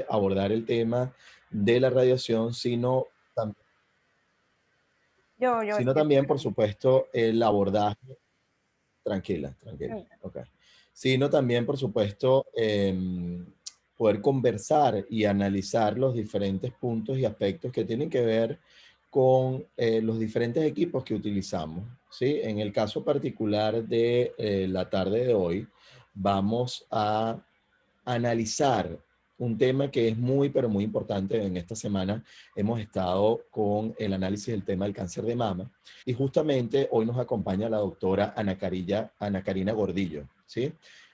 abordar el tema de la radiación, sino, sino Sí también, por escucho. supuesto, el abordaje, tranquila, tranquila, Ok. ok, sino también, por supuesto, poder conversar y analizar los diferentes puntos y aspectos que tienen que ver con los diferentes equipos que utilizamos, ¿sí? En el caso particular de la tarde de hoy, vamos a analizar un tema que es muy, pero muy importante. En esta semana hemos estado con el análisis del tema del cáncer de mama y justamente hoy nos acompaña la doctora Ana Karina Gordillo, ¿sí?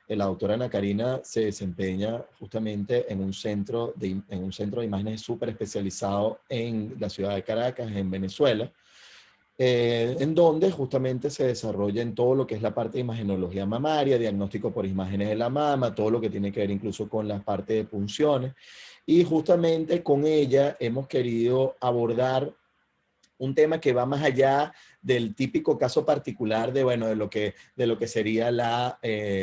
La doctora Ana Karina se desempeña justamente en un centro de imágenes súper especializado en la ciudad de Caracas, en Venezuela, en donde justamente se desarrolla en todo lo que es la parte de imagenología mamaria, diagnóstico por imágenes de la mama, todo lo que tiene que ver incluso con la parte de punciones. Y justamente con ella hemos querido abordar un tema que va más allá del típico caso particular de, bueno, de lo que sería la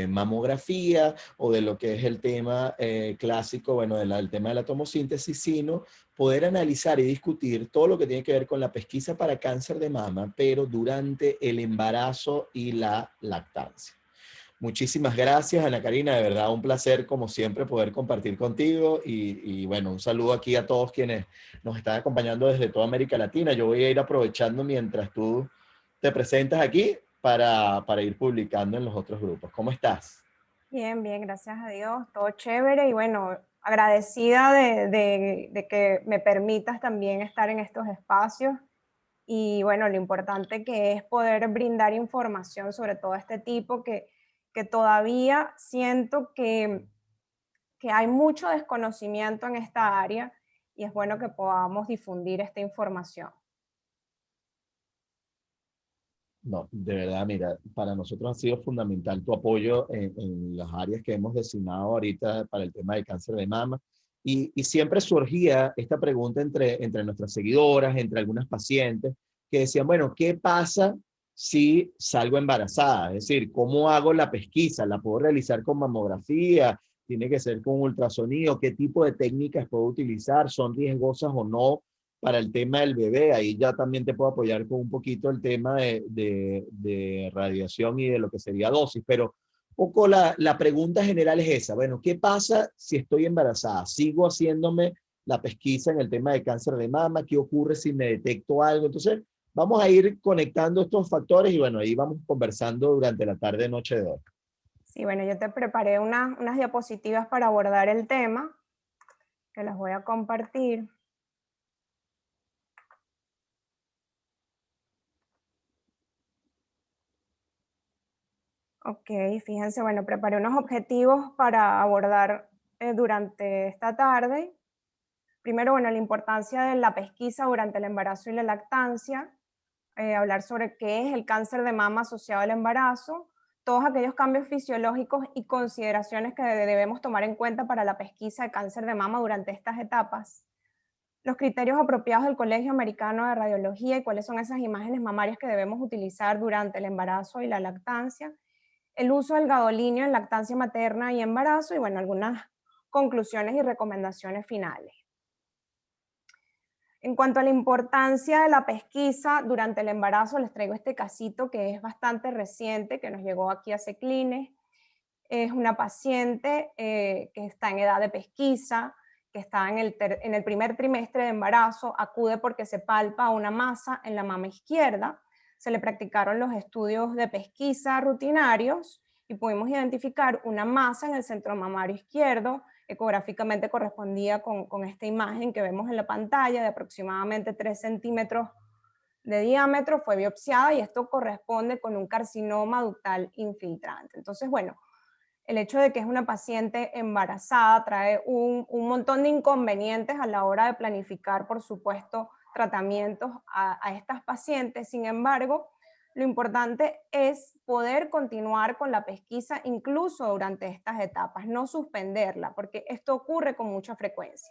mamografía o de lo que es el tema clásico, bueno, del tema de la tomosíntesis, sino poder analizar y discutir todo lo que tiene que ver con la pesquisa para cáncer de mama, pero durante el embarazo y la lactancia. Muchísimas gracias, Ana Karina, de verdad un placer como siempre poder compartir contigo y bueno, un saludo aquí a todos quienes nos están acompañando desde toda América Latina. Yo voy a ir aprovechando mientras tú te presentas aquí para ir publicando en los otros grupos. ¿Cómo estás? Bien, bien, gracias a Dios, todo chévere y bueno, agradecida de que me permitas también estar en estos espacios y bueno, lo importante que es poder brindar información sobre todo este tipo que todavía siento que hay mucho desconocimiento en esta área y es bueno que podamos difundir esta información. No, de verdad, mira, para nosotros ha sido fundamental tu apoyo en las áreas que hemos designado ahorita para el tema del cáncer de mama. Y siempre surgía esta pregunta entre nuestras seguidoras, entre algunas pacientes, que decían, bueno, ¿qué pasa si salgo embarazada? Es decir, ¿cómo hago la pesquisa? ¿La puedo realizar con mamografía? ¿Tiene que ser con ultrasonido? ¿Qué tipo de técnicas puedo utilizar? ¿Son riesgosas o no para el tema del bebé? Ahí ya también te puedo apoyar con un poquito el tema de radiación y de lo que sería dosis, pero un poco la pregunta general es esa. Bueno, ¿qué pasa si estoy embarazada? ¿Sigo haciéndome la pesquisa en el tema de cáncer de mama? ¿Qué ocurre si me detecto algo? Entonces, vamos a ir conectando estos factores y bueno, ahí vamos conversando durante la tarde, noche de hoy. Sí, bueno, yo te preparé unas diapositivas para abordar el tema, que las voy a compartir. Ok, fíjense, bueno, preparé unos objetivos para abordar durante esta tarde. Primero, bueno, la importancia de la pesquisa durante el embarazo y la lactancia, hablar sobre qué es el cáncer de mama asociado al embarazo, todos aquellos cambios fisiológicos y consideraciones que debemos tomar en cuenta para la pesquisa de cáncer de mama durante estas etapas, los criterios apropiados del Colegio Americano de Radiología y cuáles son esas imágenes mamarias que debemos utilizar durante el embarazo y la lactancia, el uso del gadolinio en lactancia materna y embarazo y bueno, algunas conclusiones y recomendaciones finales. En cuanto a la importancia de la pesquisa durante el embarazo, les traigo este casito que es bastante reciente, que nos llegó aquí a Seclines. Es una paciente que está en edad de pesquisa, que está en el primer trimestre de embarazo, acude porque se palpa una masa en la mama izquierda. Se le practicaron los estudios de pesquisa rutinarios y pudimos identificar una masa en el centro mamario izquierdo. Ecográficamente correspondía con esta imagen que vemos en la pantalla de aproximadamente 3 centímetros de diámetro, fue biopsiada y esto corresponde con un carcinoma ductal infiltrante. Entonces, bueno, el hecho de que es una paciente embarazada trae un montón de inconvenientes a la hora de planificar, por supuesto, tratamientos a estas pacientes. Sin embargo, lo importante es poder continuar con la pesquisa incluso durante estas etapas, no suspenderla, porque esto ocurre con mucha frecuencia.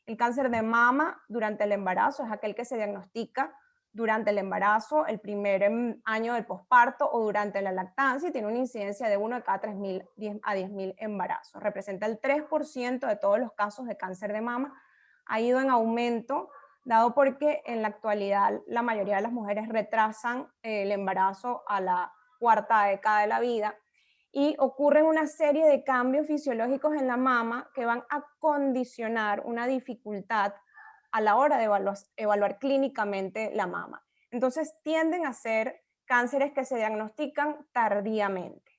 El cáncer de mama durante el embarazo es aquel que se diagnostica durante el embarazo, el primer año del posparto o durante la lactancia, y tiene una incidencia de 1 de cada 3.000 a 10.000 embarazos. Representa el 3% de todos los casos de cáncer de mama. Ha ido en aumento, dado porque en la actualidad la mayoría de las mujeres retrasan el embarazo a la cuarta década de la vida, y ocurren una serie de cambios fisiológicos en la mama que van a condicionar una dificultad a la hora de evaluar clínicamente la mama. Entonces tienden a ser cánceres que se diagnostican tardíamente.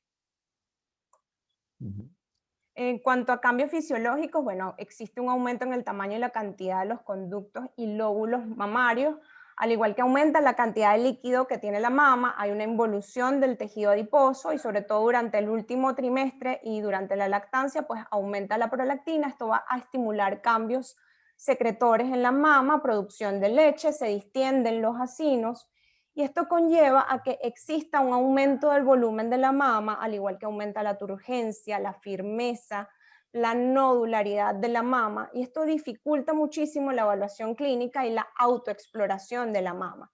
En cuanto a cambios fisiológicos, bueno, existe un aumento en el tamaño y la cantidad de los conductos y lóbulos mamarios, al igual que aumenta la cantidad de líquido que tiene la mama. Hay una involución del tejido adiposo, y sobre todo durante el último trimestre y durante la lactancia, pues aumenta la prolactina. Esto va a estimular cambios secretores en la mama, producción de leche, se distienden los acinos, y esto conlleva a que exista un aumento del volumen de la mama, al igual que aumenta la turgencia, la firmeza, la nodularidad de la mama, y esto dificulta muchísimo la evaluación clínica y la autoexploración de la mama.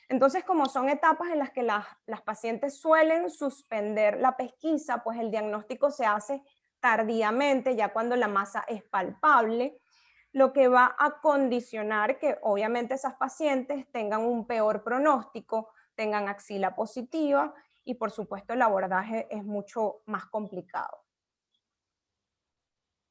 Entonces, como son etapas en las que las pacientes suelen suspender la pesquisa, pues el diagnóstico se hace tardíamente, ya cuando la masa es palpable, lo que va a condicionar que obviamente esas pacientes tengan un peor pronóstico, tengan axila positiva, y por supuesto el abordaje es mucho más complicado.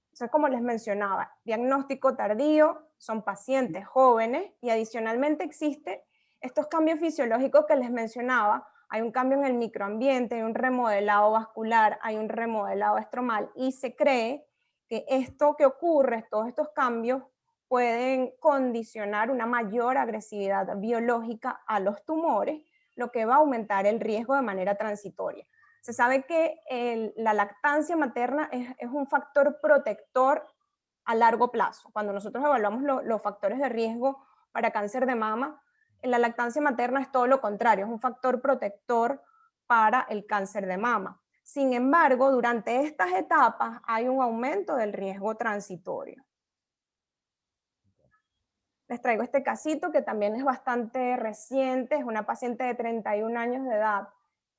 Entonces, como les mencionaba, diagnóstico tardío, son pacientes jóvenes, y adicionalmente existen estos cambios fisiológicos que les mencionaba. Hay un cambio en el microambiente, hay un remodelado vascular, hay un remodelado estromal, y se cree que esto que ocurre, todos estos cambios, pueden condicionar una mayor agresividad biológica a los tumores, lo que va a aumentar el riesgo de manera transitoria. Se sabe que la lactancia materna es un factor protector a largo plazo. Cuando nosotros evaluamos los factores de riesgo para cáncer de mama, la lactancia materna es todo lo contrario, es un factor protector para el cáncer de mama. Sin embargo, durante estas etapas hay un aumento del riesgo transitorio. Les traigo este casito que también es bastante reciente. Es una paciente de 31 años de edad.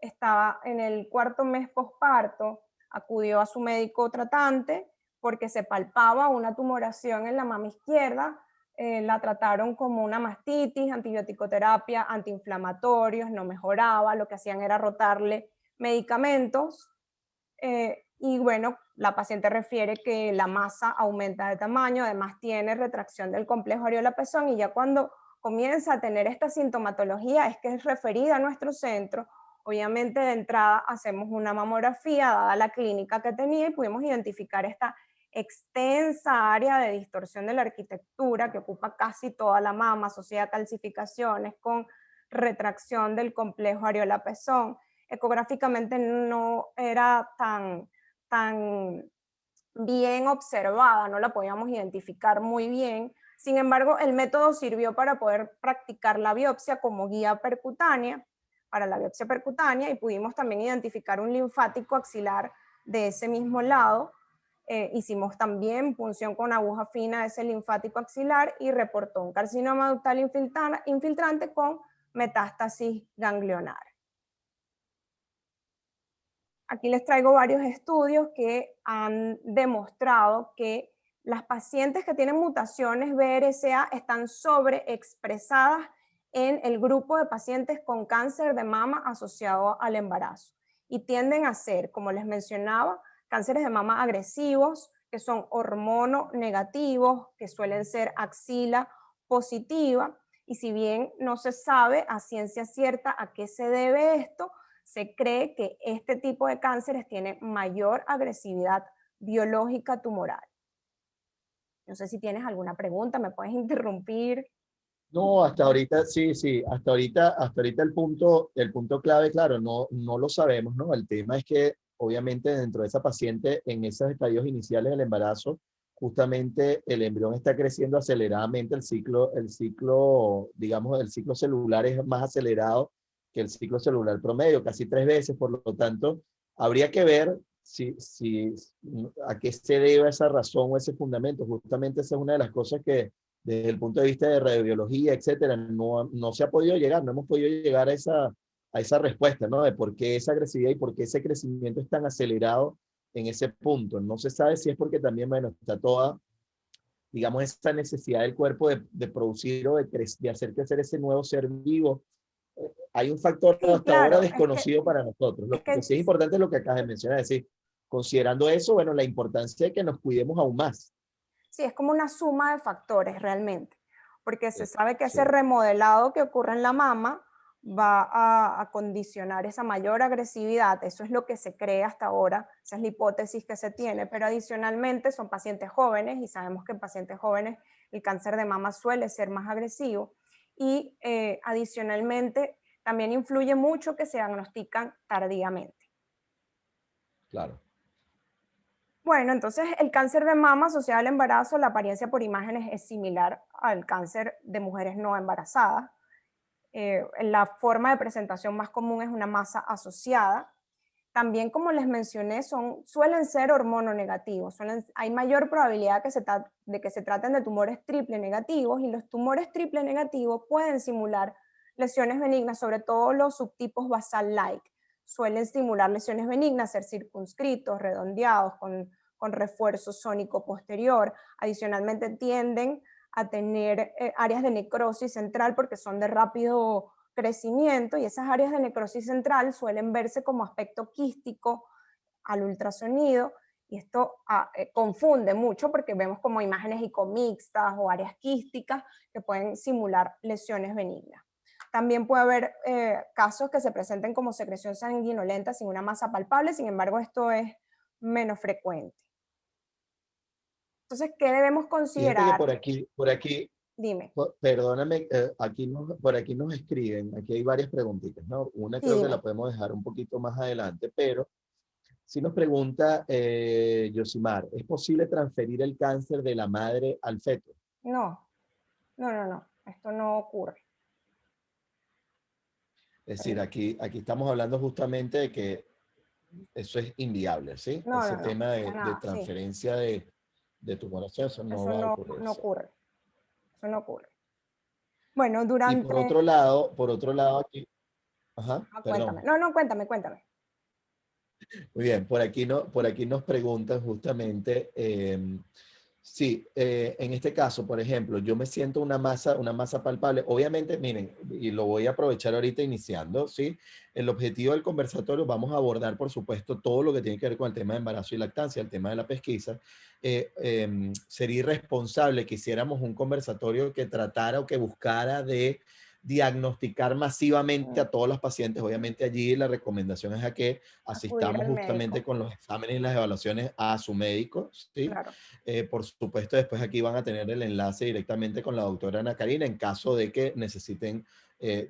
Estaba en el 4º mes posparto, acudió a su médico tratante porque se palpaba una tumoración en la mama izquierda. La trataron como una mastitis, antibiótico-terapia, antiinflamatorios, no mejoraba. Lo que hacían era rotarle medicamentos. Y bueno, la paciente refiere que la masa aumenta de tamaño, además tiene retracción del complejo areola-pezón, y ya cuando comienza a tener esta sintomatología es que es referida a nuestro centro. Obviamente de entrada hacemos una mamografía dada la clínica que tenía, y pudimos identificar esta extensa área de distorsión de la arquitectura que ocupa casi toda la mama, asociada a calcificaciones con retracción del complejo areola-pezón. Ecográficamente no era tan bien observada, no la podíamos identificar muy bien. Sin embargo, el método sirvió para poder practicar la biopsia como guía percutánea, para la biopsia percutánea, y pudimos también identificar un linfático axilar de ese mismo lado. Hicimos también punción con aguja fina de ese linfático axilar y reportó un carcinoma ductal infiltrante con metástasis ganglionar. Aquí les traigo varios estudios que han demostrado que las pacientes que tienen mutaciones BRCA están sobreexpresadas en el grupo de pacientes con cáncer de mama asociado al embarazo, y tienden a ser, como les mencionaba, cánceres de mama agresivos, que son hormononegativos, que suelen ser axila positiva, y si bien no se sabe a ciencia cierta a qué se debe esto, se cree que este tipo de cánceres tiene mayor agresividad biológica tumoral. No sé si tienes alguna pregunta, me puedes interrumpir. No, hasta ahorita, sí, sí, hasta ahorita el punto clave, claro, no lo sabemos, ¿no? El tema es que obviamente dentro de esa paciente, en esos estadios iniciales del embarazo, justamente el embrión está creciendo aceleradamente, digamos, el ciclo celular es más acelerado que el ciclo celular promedio, casi 3 veces, por lo tanto, habría que ver a qué se debe esa razón o ese fundamento. Justamente esa es una de las cosas desde el punto de vista de radiobiología, etcétera, no se ha podido llegar, no hemos podido llegar a esa respuesta, ¿no? De por qué esa agresividad y por qué ese crecimiento es tan acelerado en ese punto. No se sabe si es porque también, bueno, está toda, digamos, esa necesidad del cuerpo de producir o de hacer crecer ese nuevo ser vivo. Hay un factor Sí, hasta ahora claro, desconocido para nosotros. es Lo que que sí es importante es lo que acabas de mencionar, es decir, considerando eso, bueno, la importancia de que nos cuidemos aún más. sí, es como una suma de factores realmente, porque se sabe que ese Sí, remodelado que ocurre en la mama va a condicionar esa mayor agresividad, eso es lo que se cree hasta ahora, esa es la hipótesis que se tiene, pero adicionalmente son pacientes jóvenes y sabemos que en pacientes jóvenes el cáncer de mama suele ser más agresivo y adicionalmente también influye mucho que se diagnostican tardíamente. claro. Bueno, entonces el cáncer de mama asociado al embarazo, la apariencia por imágenes es similar al cáncer de mujeres no embarazadas. La forma de presentación más común es una masa asociada. También, como les mencioné, suelen ser hormononegativos. Hay mayor probabilidad de que se traten de tumores triple negativos y los tumores triple negativos pueden simular lesiones benignas, sobre todo los subtipos basal-like. Suelen simular lesiones benignas, ser circunscritos, redondeados, con refuerzo sónico posterior. Adicionalmente tienden a tener áreas de necrosis central porque son de rápido crecimiento y esas áreas de necrosis central suelen verse como aspecto quístico al ultrasonido y esto confunde mucho porque vemos como imágenes icomixtas o áreas quísticas que pueden simular lesiones benignas. También puede haber casos que se presenten como secreción sanguinolenta sin una masa palpable, sin embargo esto es menos frecuente. Entonces, ¿qué debemos Fíjate que considerar? Dime. perdóname, por aquí nos escriben, aquí hay varias preguntitas, ¿no? Una Sí, creo que la dime. podemos dejar un poquito más adelante, pero si nos pregunta Yosimar, ¿es posible transferir el cáncer de la madre al feto? No, no. Esto no ocurre. Es decir, aquí estamos hablando justamente de que eso es inviable, ¿sí? Ese tema Para de nada, sí. transferencia de tumoración, eso no Eso va a no, ocurrir. no Sí. ocurre. Eso no ocurre. Bueno, Y durante... por otro lado aquí, ajá, Cuéntame. perdón. No, cuéntame. Muy bien, por aquí nos preguntan justamente, sí, en este caso, por ejemplo, yo me siento una masa palpable. Obviamente, miren, y lo voy a aprovechar ahorita iniciando, ¿sí? El objetivo del conversatorio, vamos a abordar, por supuesto, todo lo que tiene que ver con el tema de embarazo y lactancia, el tema de la pesquisa. Sería irresponsable que hiciéramos un conversatorio que tratara o que buscara de diagnosticar masivamente Mm, a todos los pacientes. Obviamente allí la recomendación es a que acudir asistamos al justamente médico, con los exámenes y las evaluaciones a su médico, ¿sí? claro. Por supuesto, después aquí van a tener el enlace directamente con la doctora Ana Karina en caso de que necesiten,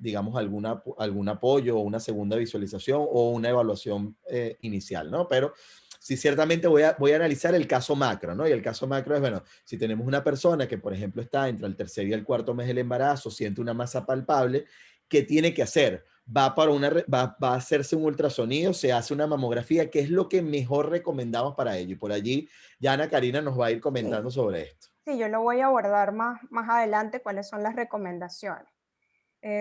digamos, algún apoyo o una segunda visualización o una evaluación inicial, ¿no? Pero sí, ciertamente voy a analizar el caso macro, ¿no? Y el caso macro es, bueno, si tenemos una persona que, por ejemplo, está entre el tercer y el cuarto mes del embarazo, siente una masa palpable, ¿qué tiene que hacer? Va a hacerse un ultrasonido, se hace una mamografía, que es lo que mejor recomendamos para ello. Y por allí ya Ana Karina nos va a ir Sí, comentando sobre esto. sí, yo lo voy a abordar más adelante, cuáles son las recomendaciones.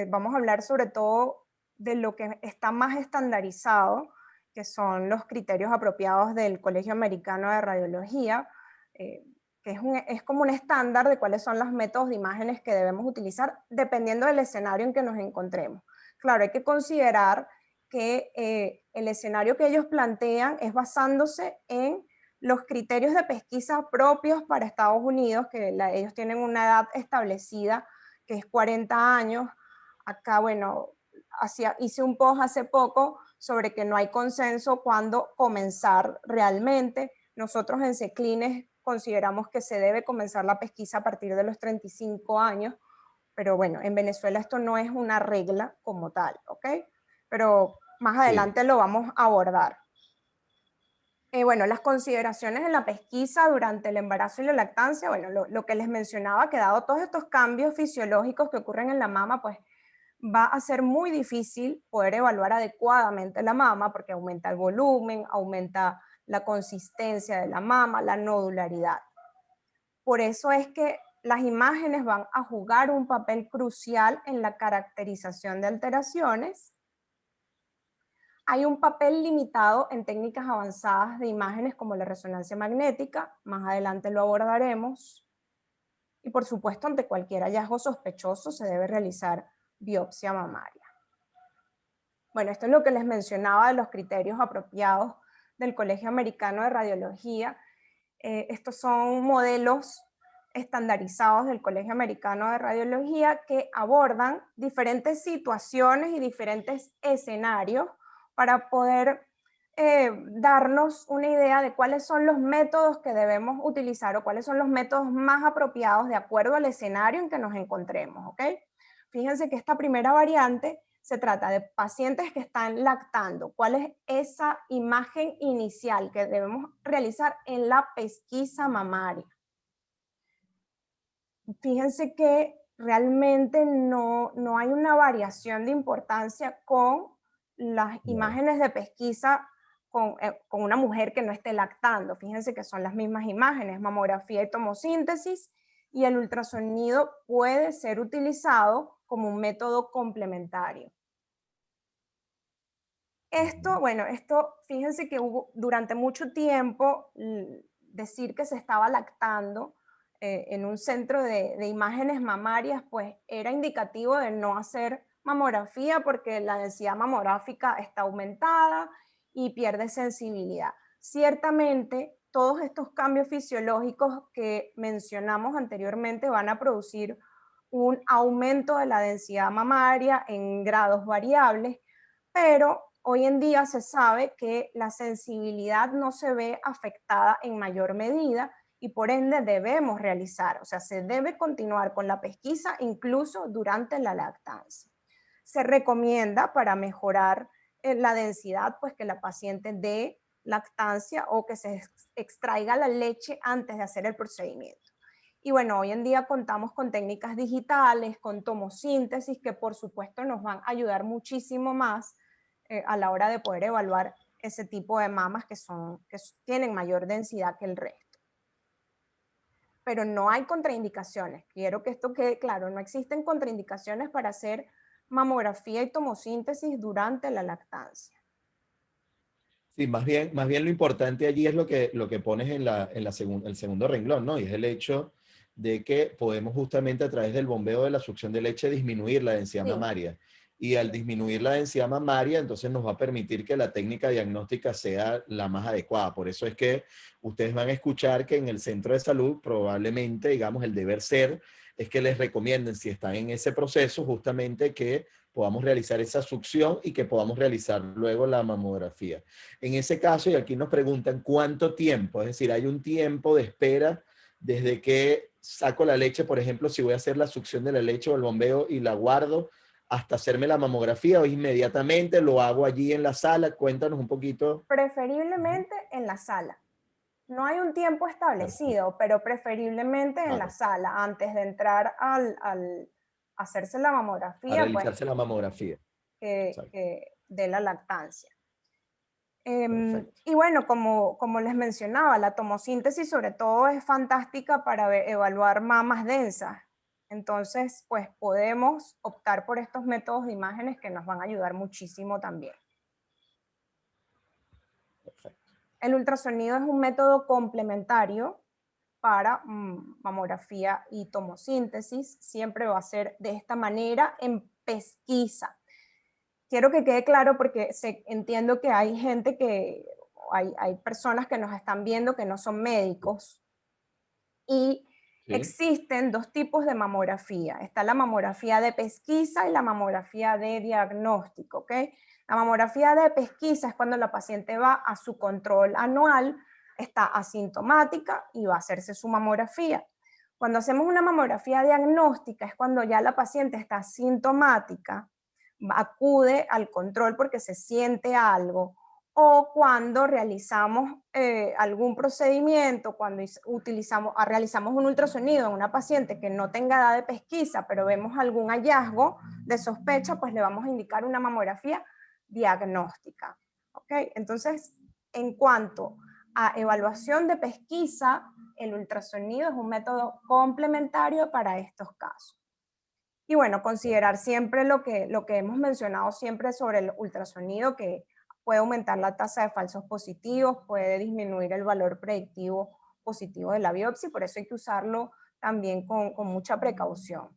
Vamos a hablar sobre todo de lo que está más estandarizado, que son los criterios apropiados del Colegio Americano de Radiología, eh, que es como un estándar de cuáles son los métodos de imágenes que debemos utilizar dependiendo del escenario en que nos encontremos. Claro, hay que considerar que el escenario que ellos plantean es basándose en los criterios de pesquisa propios para Estados Unidos, que ellos tienen una edad establecida que es 40 años. Acá, bueno, hice un post hace poco sobre que no hay consenso cuándo comenzar realmente. Nosotros en Ceclines consideramos que se debe comenzar la pesquisa a partir de los 35 años, pero bueno, en Venezuela esto no es una regla como tal, ¿ok? Pero más Sí, adelante lo vamos a abordar. Bueno, las consideraciones en la pesquisa durante el embarazo y la lactancia, bueno, lo que les mencionaba, que dado todos estos cambios fisiológicos que ocurren en la mama, pues va a ser muy difícil poder evaluar adecuadamente la mama porque aumenta el volumen, aumenta la consistencia de la mama, la nodularidad. Por eso es que las imágenes van a jugar un papel crucial en la caracterización de alteraciones. Hay un papel limitado en técnicas avanzadas de imágenes como la resonancia magnética, más adelante lo abordaremos. Y por supuesto, ante cualquier hallazgo sospechoso se debe realizar biopsia mamaria. Bueno, esto es lo que les mencionaba de los criterios apropiados del Colegio Americano de Radiología. Estos son modelos estandarizados del Colegio Americano de Radiología que abordan diferentes situaciones y diferentes escenarios para poder darnos una idea de cuáles son los métodos que debemos utilizar o cuáles son los métodos más apropiados de acuerdo al escenario en que nos encontremos, ¿ok? Fíjense que esta primera variante se trata de pacientes que están lactando. ¿Cuál es esa imagen inicial que debemos realizar en la pesquisa mamaria? Fíjense que realmente no hay una variación de importancia con las imágenes de pesquisa con una mujer que no esté lactando. Fíjense que son las mismas imágenes, mamografía y tomosíntesis, y el ultrasonido puede ser utilizado como un método complementario. Esto, fíjense que hubo durante mucho tiempo decir que se estaba lactando en un centro de imágenes mamarias, pues era indicativo de no hacer mamografía porque la densidad mamográfica está aumentada y pierde sensibilidad. Ciertamente, todos estos cambios fisiológicos que mencionamos anteriormente van a producir un aumento de la densidad mamaria en grados variables, pero hoy en día se sabe que la sensibilidad no se ve afectada en mayor medida y por ende debemos realizar, o sea, se debe continuar con la pesquisa incluso durante la lactancia. Se recomienda para mejorar la densidad, pues que la paciente dé lactancia o que se extraiga la leche antes de hacer el procedimiento. Y bueno, hoy en día contamos con técnicas digitales, con tomosíntesis, que por supuesto nos van a ayudar muchísimo más a la hora de poder evaluar ese tipo de mamas que tienen mayor densidad que el resto. Pero no hay contraindicaciones. Quiero que esto quede claro, no existen contraindicaciones para hacer mamografía y tomosíntesis durante la lactancia. Sí, más bien lo importante allí es lo que pones en el segundo renglón, ¿no? Y es el hecho de que podemos justamente a través del bombeo de la succión de leche disminuir la densidad Sí. mamaria. Y al disminuir la densidad mamaria, entonces nos va a permitir que la técnica diagnóstica sea la más adecuada. Por eso es que ustedes van a escuchar que en el centro de salud probablemente, digamos, el deber ser es que les recomienden, si están en ese proceso, justamente que podamos realizar esa succión y que podamos realizar luego la mamografía. En ese caso, y aquí nos preguntan cuánto tiempo, es decir, hay un tiempo de espera desde que saco la leche, por ejemplo, si voy a hacer la succión de la leche o el bombeo y la guardo hasta hacerme la mamografía o inmediatamente lo hago allí en la sala. Cuéntanos un poquito. Preferiblemente en la sala. No hay un tiempo establecido, pero preferiblemente en la Claro, sala, antes de entrar al hacerse la a mamografía, pues realizarse la mamografía. Exacto. que de la lactancia. Perfecto. Y bueno, como les mencionaba, la tomosíntesis sobre todo es fantástica para evaluar mamas densas. Entonces, pues podemos optar por estos métodos de imágenes que nos van a ayudar muchísimo también. Perfecto. El ultrasonido es un método complementario para mamografía y tomosíntesis. Siempre va a ser de esta manera en pesquisa. Quiero que quede claro porque entiendo que hay gente hay personas que nos están viendo que no son médicos y Sí. existen dos tipos de mamografía. Está la mamografía de pesquisa y la mamografía de diagnóstico, ¿ok? La mamografía de pesquisa es cuando la paciente va a su control anual, está asintomática y va a hacerse su mamografía. Cuando hacemos una mamografía diagnóstica es cuando ya la paciente está sintomática, acude al control porque se siente algo, o cuando realizamos algún procedimiento, cuando realizamos un ultrasonido en una paciente que no tenga edad de pesquisa, pero vemos algún hallazgo de sospecha, pues le vamos a indicar una mamografía diagnóstica. ¿Ok? Entonces, en cuanto a evaluación de pesquisa, el ultrasonido es un método complementario para estos casos. Y bueno, considerar siempre lo que hemos mencionado siempre sobre el ultrasonido, que puede aumentar la tasa de falsos positivos, puede disminuir el valor predictivo positivo de la biopsia, y por eso hay que usarlo también con mucha precaución.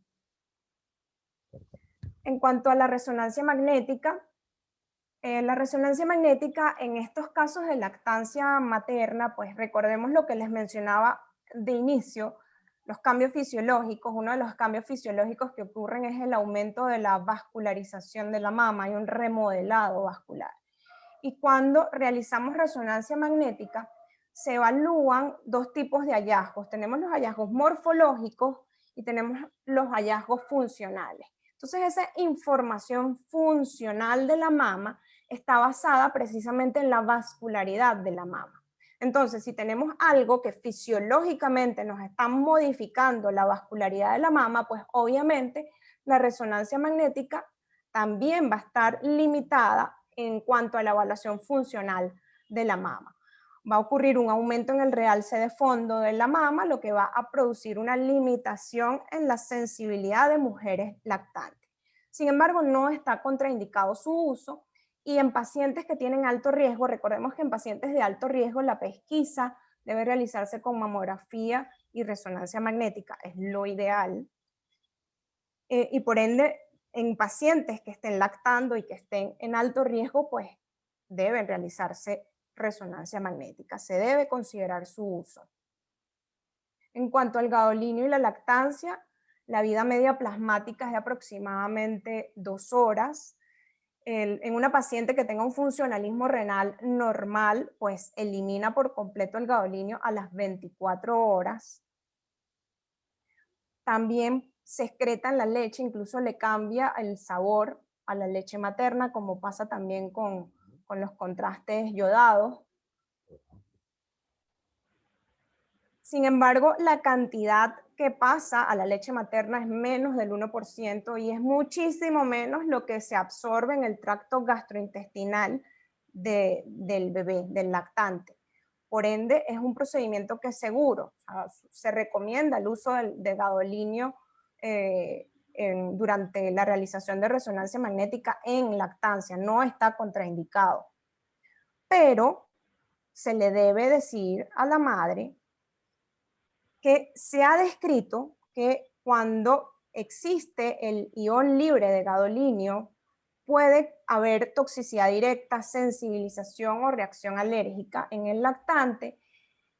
En cuanto a la resonancia magnética en estos casos de lactancia materna, pues recordemos lo que les mencionaba de inicio, los cambios fisiológicos. Uno de los cambios fisiológicos que ocurren es el aumento de la vascularización de la mama, hay un remodelado vascular. Y cuando realizamos resonancia magnética, se evalúan dos tipos de hallazgos. Tenemos los hallazgos morfológicos y tenemos los hallazgos funcionales. Entonces, esa información funcional de la mama está basada precisamente en la vascularidad de la mama. Entonces, si tenemos algo que fisiológicamente nos está modificando la vascularidad de la mama, pues obviamente la resonancia magnética también va a estar limitada en cuanto a la evaluación funcional de la mama. Va a ocurrir un aumento en el realce de fondo de la mama, lo que va a producir una limitación en la sensibilidad de mujeres lactantes. Sin embargo, no está contraindicado su uso, y en pacientes que tienen alto riesgo, recordemos que en pacientes de alto riesgo la pesquisa debe realizarse con mamografía y resonancia magnética, es lo ideal. Y por ende, en pacientes que estén lactando y que estén en alto riesgo, pues deben realizarse resonancia magnética, se debe considerar su uso. En cuanto al gadolinio y la lactancia, la vida media plasmática es de aproximadamente 2 horas. En una paciente que tenga un funcionalismo renal normal, pues elimina por completo el gadolinio a las 24 horas. También se excreta en la leche, incluso le cambia el sabor a la leche materna, como pasa también con los contrastes yodados. Sin embargo, la cantidad que pasa a la leche materna es menos del 1% y es muchísimo menos lo que se absorbe en el tracto gastrointestinal del bebé, del lactante. Por ende, es un procedimiento que es seguro. O sea, se recomienda el uso del gadolinio durante la realización de resonancia magnética en lactancia. No está contraindicado. Pero se le debe decir a la madre que se ha descrito que cuando existe el ion libre de gadolinio, puede haber toxicidad directa, sensibilización o reacción alérgica en el lactante.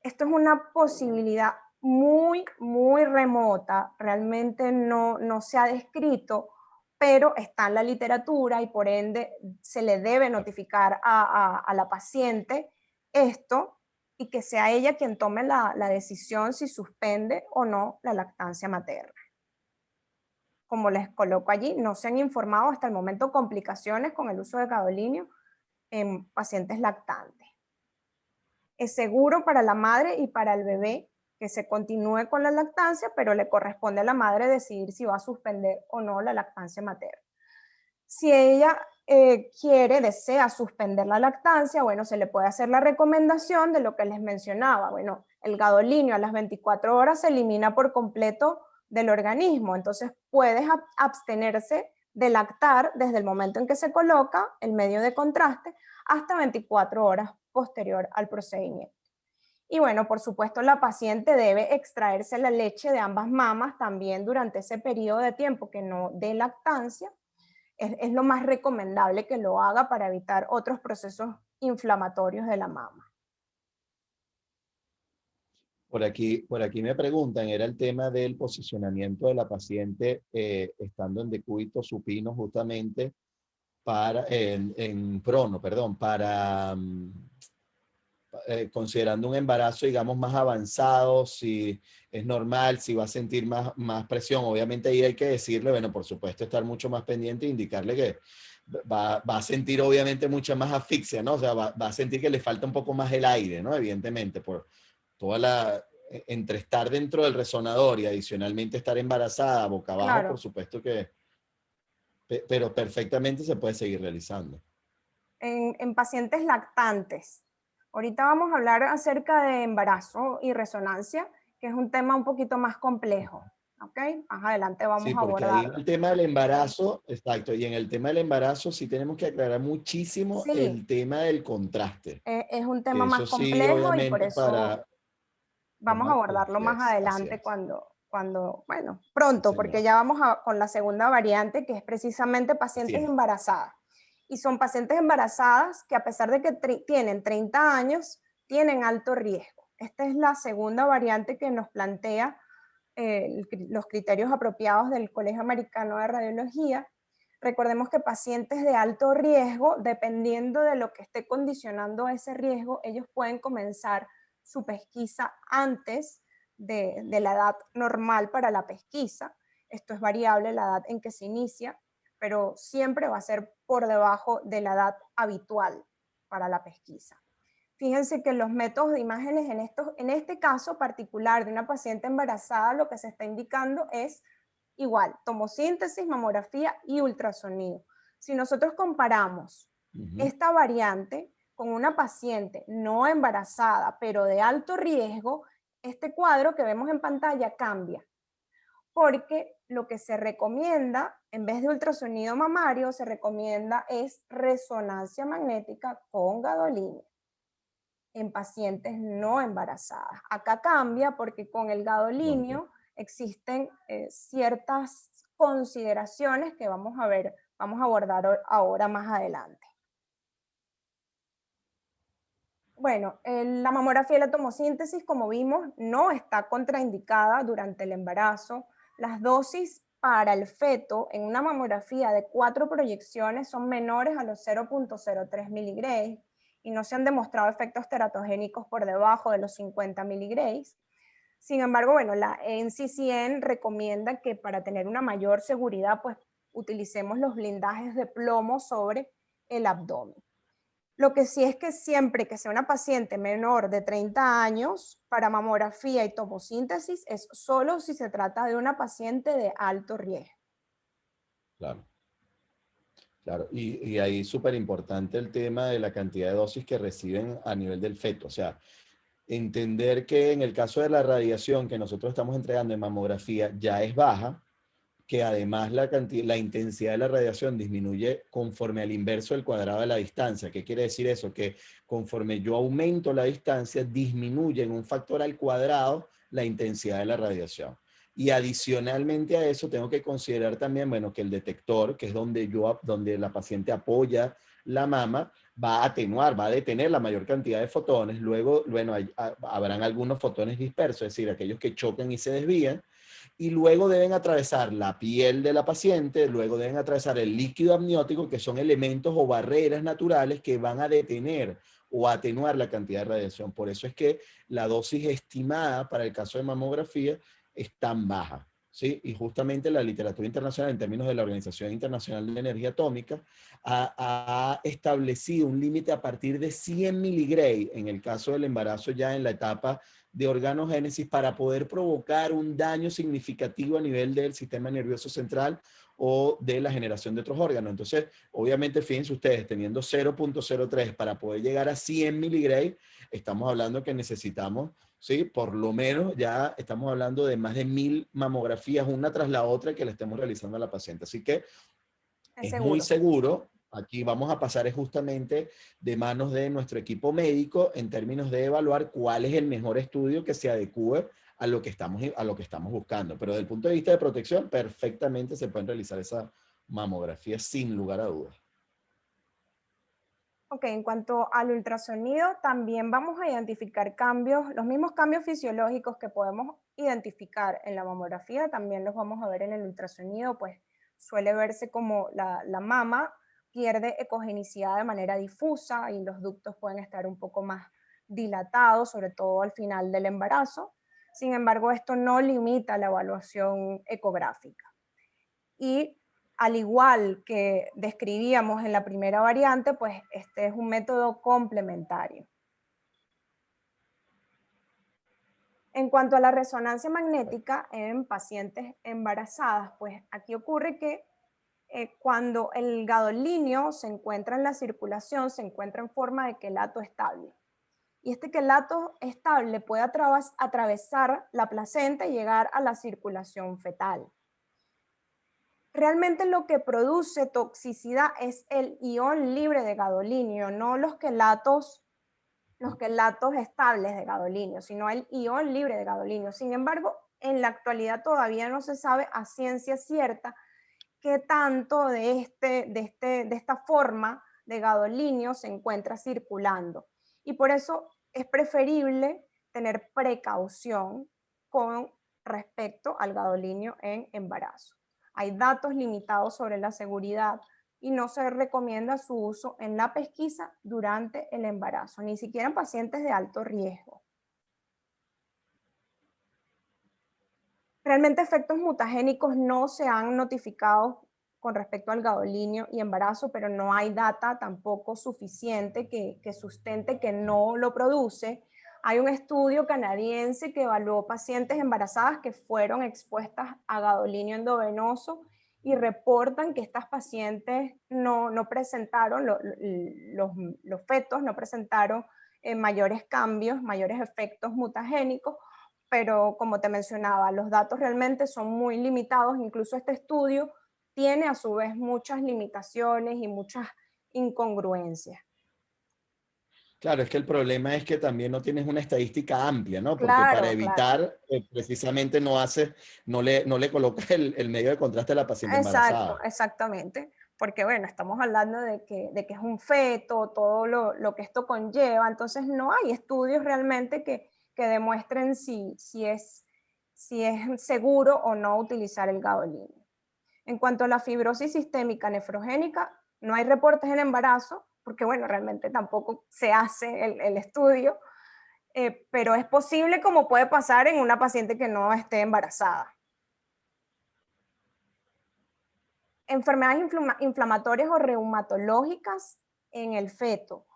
Esto es una posibilidad muy, muy remota, realmente no se ha descrito, pero está en la literatura y por ende se le debe notificar a la paciente esto, y que sea ella quien tome la decisión si suspende o no la lactancia materna. Como les coloco allí, no se han informado hasta el momento complicaciones con el uso de gadolinio en pacientes lactantes. Es seguro para la madre y para el bebé que se continúe con la lactancia, pero le corresponde a la madre decidir si va a suspender o no la lactancia materna. Si ella desea suspender la lactancia, bueno, se le puede hacer la recomendación de lo que les mencionaba. Bueno, el gadolinio a las 24 horas se elimina por completo del organismo, entonces puedes abstenerse de lactar desde el momento en que se coloca el medio de contraste hasta 24 horas posterior al procedimiento. Y bueno, por supuesto, la paciente debe extraerse la leche de ambas mamas también durante ese periodo de tiempo que no dé lactancia. Es lo más recomendable que lo haga para evitar otros procesos inflamatorios de la mama. Por aquí me preguntan, era el tema del posicionamiento de la paciente estando en decúbito supino justamente en prono, perdón, considerando un embarazo, digamos, más avanzado, si es normal, si va a sentir más presión. Obviamente ahí hay que decirle, bueno, por supuesto, estar mucho más pendiente e indicarle que va a sentir obviamente mucha más asfixia, ¿no? O sea, va a sentir que le falta un poco más el aire, ¿no? Evidentemente, por entre estar dentro del resonador y adicionalmente estar embarazada, boca abajo, por Claro, supuesto que, pero perfectamente se puede seguir realizando. en pacientes lactantes, Ahorita vamos a hablar acerca de embarazo y resonancia, que es un tema un poquito más complejo, ¿ok? Más adelante vamos Sí, a porque ahí en abordarlo. el tema del embarazo, exacto, y en el tema del embarazo sí tenemos que aclarar muchísimo Sí, el tema del contraste, es un tema que más eso sí, complejo y por obviamente eso para vamos a abordarlo más así adelante es, bueno, sí, pronto, porque señor, ya vamos con la segunda variante, que es precisamente así pacientes es. embarazadas. Y son pacientes embarazadas que a pesar de que tienen 30 años, tienen alto riesgo. Esta es la segunda variante que nos plantea los criterios apropiados del Colegio Americano de Radiología. Recordemos que pacientes de alto riesgo, dependiendo de lo que esté condicionando ese riesgo, ellos pueden comenzar su pesquisa antes de la edad normal para la pesquisa. Esto es variable la edad en que se inicia, pero siempre va a ser por debajo de la edad habitual para la pesquisa. Fíjense que los métodos de imágenes en este caso particular de una paciente embarazada, lo que se está indicando es igual, tomosíntesis, mamografía y ultrasonido. Si nosotros comparamos Ujú. esta variante con una paciente no embarazada, pero de alto riesgo, este cuadro que vemos en pantalla cambia, porque lo que se recomienda, en vez de ultrasonido mamario, se recomienda es resonancia magnética con gadolínio en pacientes no embarazadas. Acá cambia porque con el Ok. gadolinio existen ciertas consideraciones que vamos a ver, vamos a abordar ahora más adelante. Bueno, la mamografía y la tomosíntesis, como vimos, no está contraindicada durante el embarazo. Las dosis para el feto en una mamografía de 4 proyecciones son menores a los 0.03 miligrays y no se han demostrado efectos teratogénicos por debajo de los 50 miligrays. Sin embargo, bueno, la NCCN recomienda que para tener una mayor seguridad, pues utilicemos los blindajes de plomo sobre el abdomen. Lo que sí es que siempre que sea una paciente menor de 30 años, para mamografía y tomosíntesis es solo si se trata de una paciente de alto riesgo. Claro, claro. Y ahí súper importante el tema de la cantidad de dosis que reciben a nivel del feto. O sea, entender que en el caso de la radiación que nosotros estamos entregando en mamografía ya es baja, que además la intensidad de la radiación disminuye conforme al inverso del cuadrado de la distancia. ¿Qué quiere decir eso? Que conforme yo aumento la distancia, disminuye en un factor al cuadrado la intensidad de la radiación. Y adicionalmente a eso, tengo que considerar también, bueno, que el detector, que es donde la paciente apoya la mama, va a atenuar, va a detener la mayor cantidad de fotones. Luego, bueno, habrán algunos fotones dispersos, es decir, aquellos que chocan y se desvían, y luego deben atravesar la piel de la paciente, luego deben atravesar el líquido amniótico, que son elementos o barreras naturales que van a detener o atenuar la cantidad de radiación. Por eso es que la dosis estimada para el caso de mamografía es tan baja. ¿Sí? Y justamente la literatura internacional, en términos de la Organización Internacional de Energía Atómica, ha establecido un límite a partir de 100 miligray en el caso del embarazo ya en la etapa de organogénesis para poder provocar un daño significativo a nivel del sistema nervioso central o de la generación de otros órganos. Entonces, obviamente, fíjense ustedes, teniendo 0.03 para poder llegar a 100 miligray, estamos hablando que necesitamos, ¿sí? Por lo menos ya estamos hablando de más de 1000 mamografías, una tras la otra, que le estemos realizando a la paciente. Así que Es es muy seguro. seguro. Aquí vamos a pasar justamente de manos de nuestro equipo médico en términos de evaluar cuál es el mejor estudio que se adecue a lo que estamos buscando. Pero desde el punto de vista de protección, perfectamente se pueden realizar esa mamografía sin lugar a dudas. Ok, en cuanto al ultrasonido, también vamos a identificar cambios, los mismos cambios fisiológicos que podemos identificar en la mamografía, también los vamos a ver en el ultrasonido, pues suele verse como la mama pierde ecogenicidad de manera difusa y los ductos pueden estar un poco más dilatados, sobre todo al final del embarazo. Sin embargo, esto no limita la evaluación ecográfica. Y al igual que describíamos en la primera variante, pues este es un método complementario. En cuanto a la resonancia magnética en pacientes embarazadas, pues aquí ocurre que cuando el gadolinio se encuentra en la circulación, se encuentra en forma de quelato estable. y este quelato estable puede atravesar la placenta y llegar a la circulación fetal. Realmente lo que produce toxicidad es el ion libre de gadolinio, no los quelatos estables de gadolinio, sino el ion libre de gadolinio. Sin embargo, en la actualidad todavía no se sabe a ciencia cierta qué tanto de esta forma de gadolinio se encuentra circulando. Y por eso es preferible tener precaución con respecto al gadolinio en embarazo. Hay datos limitados sobre la seguridad y no se recomienda su uso en la pesquisa durante el embarazo, ni siquiera en pacientes de alto riesgo. Realmente efectos mutagénicos no se han notificado con respecto al gadolinio y embarazo, pero no hay data tampoco suficiente que sustente que no lo produce. Hay un estudio canadiense que evaluó pacientes embarazadas que fueron expuestas a gadolinio endovenoso y reportan que estas pacientes no presentaron, los fetos no presentaron mayores cambios, mayores efectos mutagénicos, pero como te mencionaba, los datos realmente son muy limitados. Incluso este estudio tiene a su vez muchas limitaciones y muchas incongruencias. Claro, es que el problema es que también no tienes una estadística amplia, ¿no? Porque para Claro, claro. evitar, precisamente no le colocas el medio de contraste a la paciente Exacto, embarazada. exactamente. Porque bueno, estamos hablando de que es un feto, todo lo que esto conlleva, entonces no hay estudios realmente que demuestren si es seguro o no utilizar el gadolinio. En cuanto a la fibrosis sistémica nefrogénica, no hay reportes en embarazo, porque bueno, realmente tampoco se hace el estudio, pero es posible, como puede pasar en una paciente que no esté embarazada. Enfermedades inflamatorias o reumatológicas en el feto.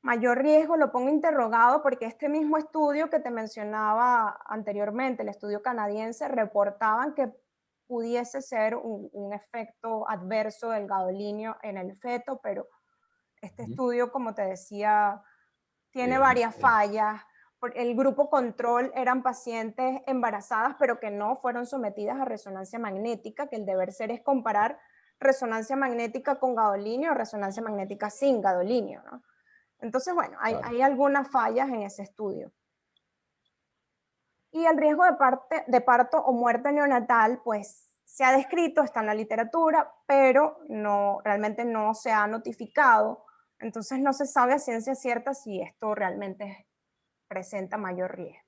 Mayor riesgo lo pongo interrogado porque este mismo estudio que te mencionaba anteriormente, el estudio canadiense, reportaban que pudiese ser un efecto adverso del gadolinio en el feto, pero este Ujú. estudio, como te decía, tiene Bien, varias fallas. El grupo control eran pacientes embarazadas, pero que no fueron sometidas a resonancia magnética, que el deber ser es comparar resonancia magnética con gadolinio o resonancia magnética sin gadolinio, ¿no? Entonces, bueno, claro. hay algunas fallas en ese estudio. Y el riesgo de parto o muerte neonatal, pues se ha descrito, está en la literatura, pero realmente no se ha notificado. Entonces no se sabe a ciencia cierta si esto realmente presenta mayor riesgo.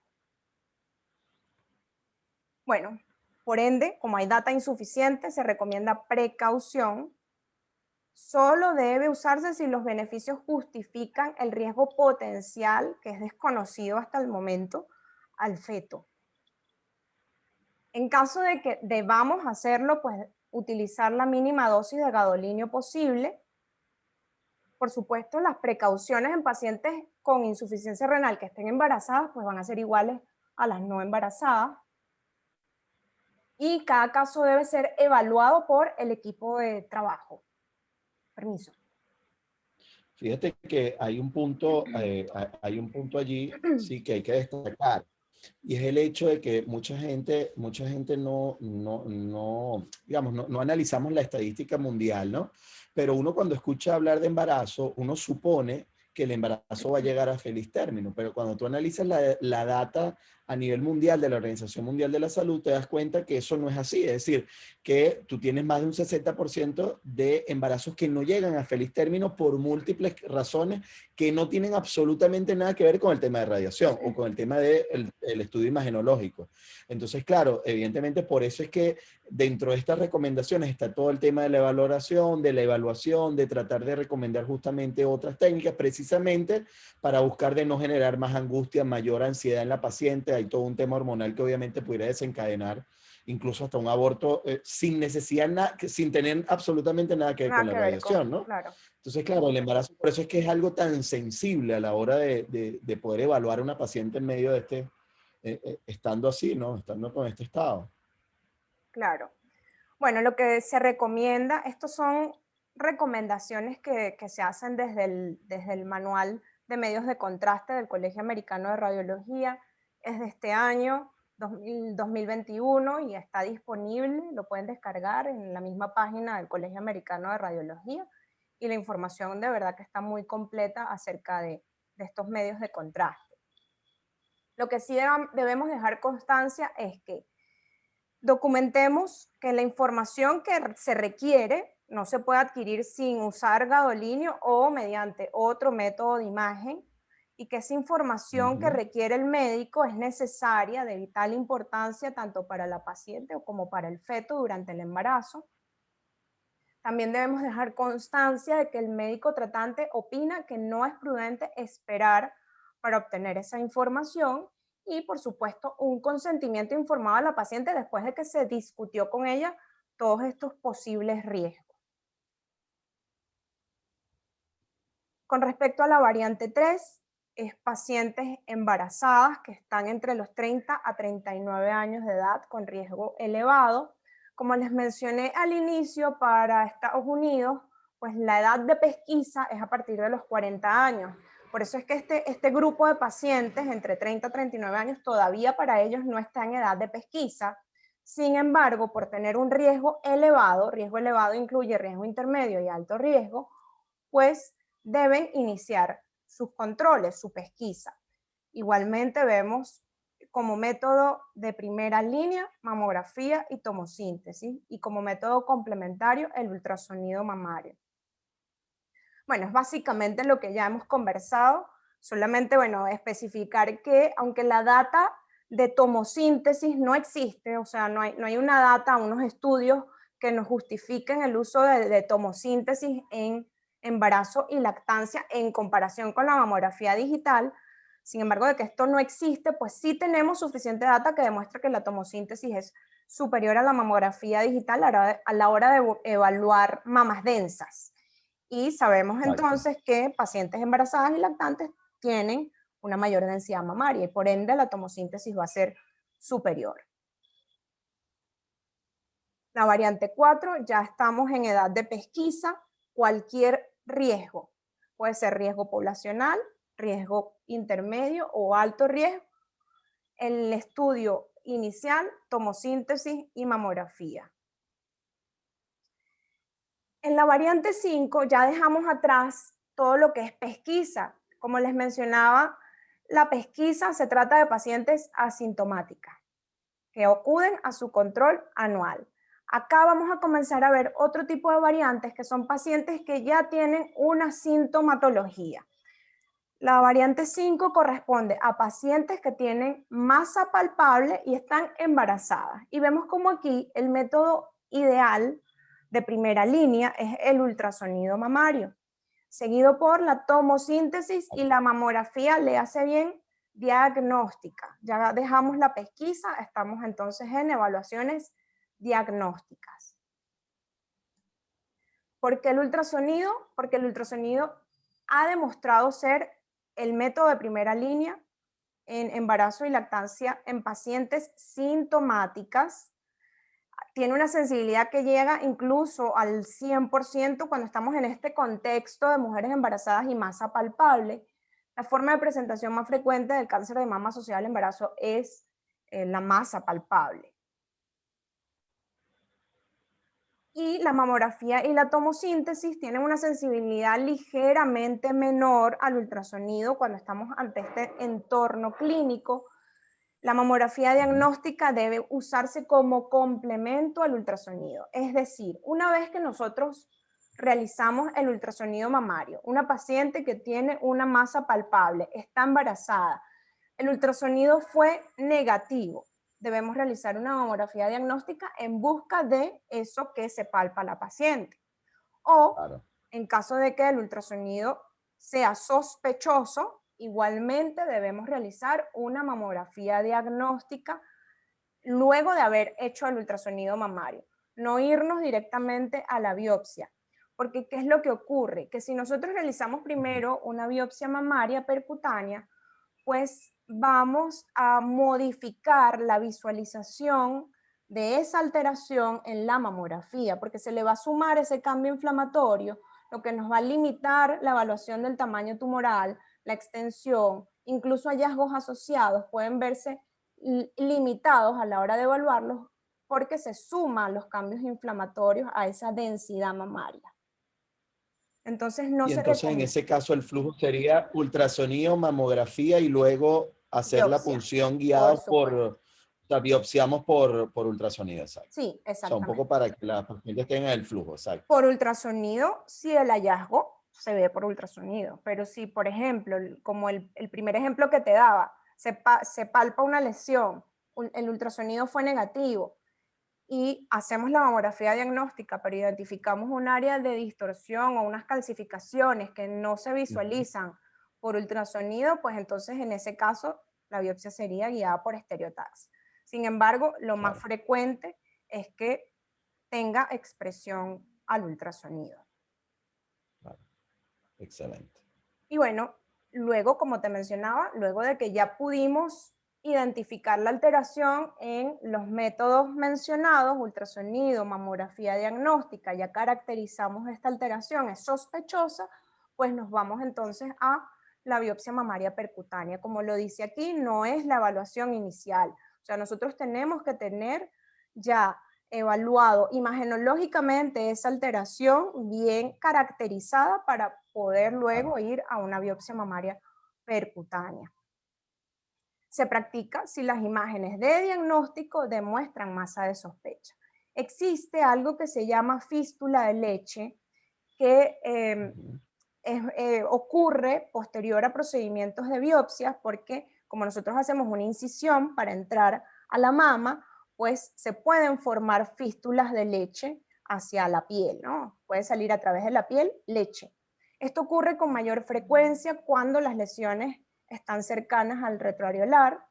Bueno, por ende, como hay data insuficiente, se recomienda precaución. Solo debe usarse si los beneficios justifican el riesgo potencial, que es desconocido hasta el momento, al feto. En caso de que debamos hacerlo, pues utilizar la mínima dosis de gadolinio posible. Por supuesto, las precauciones en pacientes con insuficiencia renal que estén embarazadas, pues van a ser iguales a las no embarazadas. Y cada caso debe ser evaluado por el equipo de trabajo. Permiso. Fíjate que hay un punto allí, sí, que hay que destacar. Y es el hecho de que mucha gente digamos, no analizamos la estadística mundial, ¿no? Pero uno cuando escucha hablar de embarazo, uno supone que el embarazo va a llegar a feliz término, pero cuando tú analizas la data a nivel mundial de la Organización Mundial de la Salud, te das cuenta que eso no es así. Es decir, que tú tienes más de un 60% de embarazos que no llegan a feliz término por múltiples razones que no tienen absolutamente nada que ver con el tema de radiación o con el tema del estudio imagenológico. Entonces, claro, evidentemente por eso es que dentro de estas recomendaciones está todo el tema de la valoración, de la evaluación, de tratar de recomendar justamente otras técnicas, precisamente para buscar de no generar más angustia, mayor ansiedad en la paciente. Hay todo un tema hormonal que obviamente pudiera desencadenar incluso hasta un aborto sin necesidad, sin tener absolutamente nada que ver con Nada la que ver con, radiación, ¿no? claro. Entonces, claro, el embarazo, por eso es que es algo tan sensible a la hora de poder evaluar a una paciente en medio de estando así, ¿no? Estando con este estado. Claro. Bueno, lo que se recomienda, estos son recomendaciones que se hacen desde el manual de medios de contraste del Colegio Americano de Radiología. Es de este año, 2021, y está disponible, lo pueden descargar en la misma página del Colegio Americano de Radiología, y la información de verdad que está muy completa acerca de estos medios de contraste. Lo que sí debemos dejar constancia es que documentemos que la información que se requiere no se puede adquirir sin usar gadolinio o mediante otro método de imagen, y que esa información que requiere el médico es necesaria, de vital importancia tanto para la paciente como para el feto durante el embarazo. También debemos dejar constancia de que el médico tratante opina que no es prudente esperar para obtener esa información, y por supuesto un consentimiento informado a la paciente después de que se discutió con ella todos estos posibles riesgos. Con respecto a la variante 3, es pacientes embarazadas que están entre los 30 a 39 años de edad con riesgo elevado. Como les mencioné al inicio, para Estados Unidos, pues la edad de pesquisa es a partir de los 40 años. Por eso es que este grupo de pacientes entre 30 a 39 años todavía para ellos no está en edad de pesquisa. Sin embargo, por tener un riesgo elevado incluye riesgo intermedio y alto riesgo, pues deben iniciar sus controles, su pesquisa. Igualmente vemos como método de primera línea mamografía y tomosíntesis, y como método complementario el ultrasonido mamario. Bueno, es básicamente lo que ya hemos conversado, solamente, bueno, especificar que aunque la data de tomosíntesis no existe, o sea, no hay una data, unos estudios que nos justifiquen el uso de tomosíntesis en embarazo y lactancia en comparación con la mamografía digital. Sin embargo, de que esto no existe, pues sí tenemos suficiente data que demuestra que la tomosíntesis es superior a la mamografía digital a la hora de evaluar mamas densas. Y sabemos entonces que pacientes embarazadas y lactantes tienen una mayor densidad mamaria y por ende la tomosíntesis va a ser superior. La variante 4, ya estamos en edad de pesquisa. Cualquier riesgo, puede ser riesgo poblacional, riesgo intermedio o alto riesgo, el estudio inicial, tomosíntesis y mamografía. En la variante 5 ya dejamos atrás todo lo que es pesquisa. Como les mencionaba, la pesquisa se trata de pacientes asintomáticas que acuden a su control anual. Acá vamos a comenzar a ver otro tipo de variantes que son pacientes que ya tienen una sintomatología. La variante 5 corresponde a pacientes que tienen masa palpable y están embarazadas. Y vemos como aquí el método ideal de primera línea es el ultrasonido mamario, seguido por la tomosíntesis y la mamografía, le hace bien, diagnóstica. Ya dejamos la pesquisa, estamos entonces en evaluaciones diagnósticas. ¿Por qué el ultrasonido? Porque el ultrasonido ha demostrado ser el método de primera línea en embarazo y lactancia en pacientes sintomáticas. Tiene una sensibilidad que llega incluso al 100% cuando estamos en este contexto de mujeres embarazadas y masa palpable. La forma de presentación más frecuente del cáncer de mama asociado al embarazo es la masa palpable. Y la mamografía y la tomosíntesis tienen una sensibilidad ligeramente menor al ultrasonido cuando estamos ante este entorno clínico. La mamografía diagnóstica debe usarse como complemento al ultrasonido. Es decir, una vez que nosotros realizamos el ultrasonido mamario, una paciente que tiene una masa palpable, está embarazada, el ultrasonido fue negativo, debemos realizar una mamografía diagnóstica en busca de eso que se palpa la paciente. O, en caso de que el ultrasonido sea sospechoso, igualmente debemos realizar una mamografía diagnóstica luego de haber hecho el ultrasonido mamario. No irnos directamente a la biopsia, porque ¿qué es lo que ocurre? Que si nosotros realizamos primero una biopsia mamaria percutánea, pues vamos a modificar la visualización de esa alteración en la mamografía, porque se le va a sumar ese cambio inflamatorio, lo que nos va a limitar la evaluación del tamaño tumoral, la extensión, incluso hallazgos asociados pueden verse limitados a la hora de evaluarlos porque se suman los cambios inflamatorios a esa densidad mamaria. Entonces no Y se entonces en recomienda ese caso el flujo sería ultrasonido, mamografía y luego hacer la biopsia, punción por guiados por, supuesto. o sea, biopsiamos por ultrasonido, exacto. Sí, O sea, un poco exactamente. para que las pacientes tengan el flujo, exacto. Por ultrasonido, si el hallazgo se ve por ultrasonido, pero si, por ejemplo, como el primer ejemplo que te daba, se palpa una lesión, el ultrasonido fue negativo y hacemos la mamografía diagnóstica, pero identificamos un área de distorsión o unas calcificaciones que no se Ujú. visualizan por ultrasonido, pues entonces en ese caso la biopsia sería guiada por estereotaxia. Sin embargo, lo más Claro, frecuente es que tenga expresión al ultrasonido. claro. Excelente. Y bueno, luego, como te mencionaba, luego de que ya pudimos identificar la alteración en los métodos mencionados, ultrasonido, mamografía diagnóstica, ya caracterizamos esta alteración, es sospechosa, pues nos vamos entonces a la biopsia mamaria percutánea. Como lo dice aquí, no es la evaluación inicial. O sea, nosotros tenemos que tener ya evaluado imagenológicamente esa alteración bien caracterizada para poder Claro. luego ir a una biopsia mamaria percutánea. Se practica si las imágenes de diagnóstico demuestran masa de sospecha. Existe algo que se llama fístula de leche que Ujú. ocurre posterior a procedimientos de biopsias porque como nosotros hacemos una incisión para entrar a la mama, pues se pueden formar fístulas de leche hacia la piel, ¿no? Puede salir a través de la piel leche. Esto ocurre con mayor frecuencia cuando las lesiones están cercanas al retroareolar.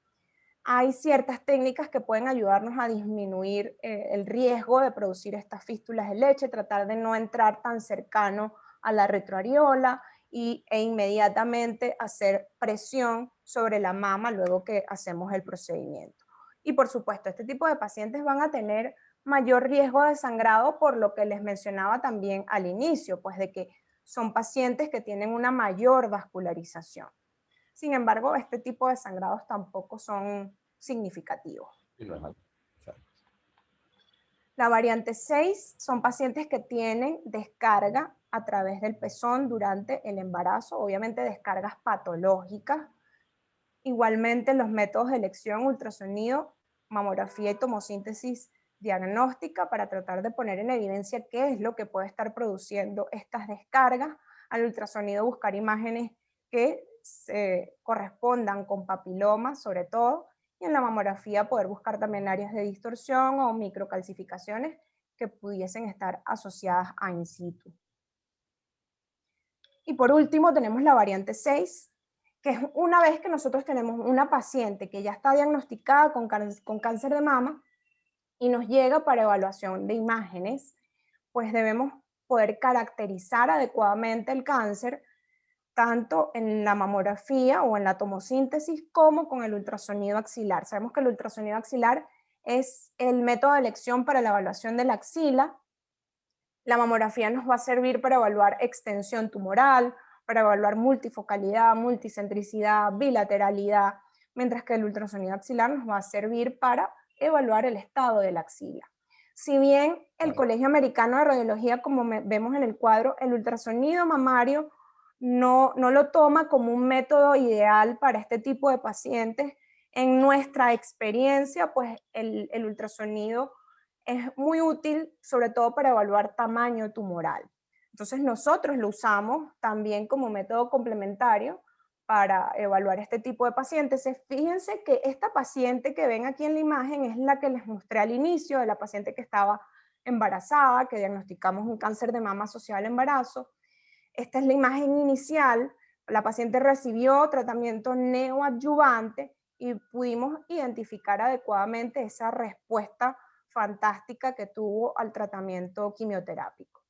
Hay ciertas técnicas que pueden ayudarnos a disminuir el riesgo de producir estas fístulas de leche, tratar de no entrar tan cercano a la retroareola e inmediatamente hacer presión sobre la mama luego que hacemos el procedimiento. Y por supuesto, este tipo de pacientes van a tener mayor riesgo de sangrado por lo que les mencionaba también al inicio, pues de que son pacientes que tienen una mayor vascularización. Sin embargo, este tipo de sangrados tampoco son significativos. Y no es algo. Exacto. La variante 6 son pacientes que tienen descarga a través del pezón durante el embarazo, obviamente descargas patológicas. Igualmente los métodos de elección, ultrasonido, mamografía y tomosíntesis diagnóstica para tratar de poner en evidencia qué es lo que puede estar produciendo estas descargas. Al ultrasonido buscar imágenes que se correspondan con papilomas sobre todo, y en la mamografía poder buscar también áreas de distorsión o microcalcificaciones que pudiesen estar asociadas a in situ. Y por último tenemos la variante 6, que es una vez que nosotros tenemos una paciente que ya está diagnosticada con cáncer de mama y nos llega para evaluación de imágenes, pues debemos poder caracterizar adecuadamente el cáncer tanto en la mamografía o en la tomosíntesis como con el ultrasonido axilar. Sabemos que el ultrasonido axilar es el método de elección para la evaluación de la axila. La mamografía nos va a servir para evaluar extensión tumoral, para evaluar multifocalidad, multicentricidad, bilateralidad, mientras que el ultrasonido axilar nos va a servir para evaluar el estado de la axila. Si bien el Claro. Colegio Americano de Radiología, como vemos en el cuadro, el ultrasonido mamario no lo toma como un método ideal para este tipo de pacientes, en nuestra experiencia, pues el ultrasonido es muy útil, sobre todo para evaluar tamaño tumoral. Entonces nosotros lo usamos también como método complementario para evaluar este tipo de pacientes. Fíjense que esta paciente que ven aquí en la imagen es la que les mostré al inicio, de la paciente que estaba embarazada, que diagnosticamos un cáncer de mama asociado al embarazo. Esta es la imagen inicial. La paciente recibió tratamiento neoadyuvante y pudimos identificar adecuadamente esa respuesta fantástica que tuvo al tratamiento quimioterápico.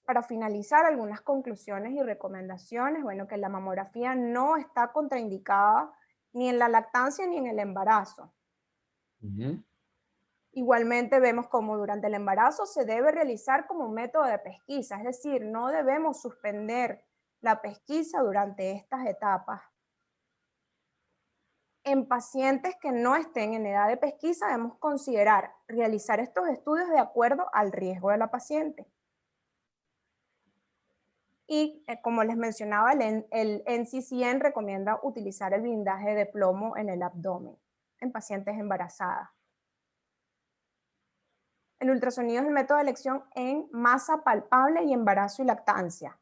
Para finalizar, algunas conclusiones y recomendaciones. Bueno, que la mamografía no está contraindicada ni en la lactancia ni en el embarazo. Ujú. Igualmente vemos como durante el embarazo se debe realizar como un método de pesquisa, es decir, no debemos suspender la pesquisa durante estas etapas. En pacientes que no estén en edad de pesquisa, debemos considerar realizar estos estudios de acuerdo al riesgo de la paciente. Y como les mencionaba, el NCCN recomienda utilizar el blindaje de plomo en el abdomen en pacientes embarazadas. El ultrasonido es el método de elección en masa palpable y embarazo y lactancia.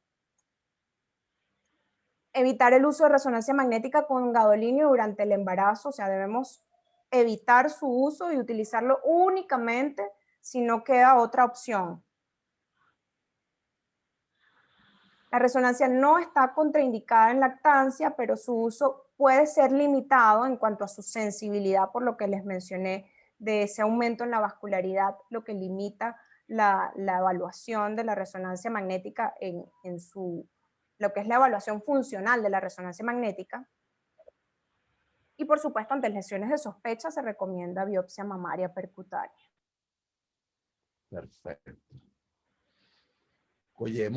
Evitar el uso de resonancia magnética con gadolinio durante el embarazo, o sea, debemos evitar su uso y utilizarlo únicamente si no queda otra opción. La resonancia no está contraindicada en lactancia, pero su uso puede ser limitado en cuanto a su sensibilidad, por lo que les mencioné de ese aumento en la vascularidad, lo que limita la evaluación de la resonancia magnética en lo que es la evaluación funcional de la resonancia magnética. Y por supuesto, ante lesiones de sospecha se recomienda biopsia mamaria percutánea. Perfecto. Oye,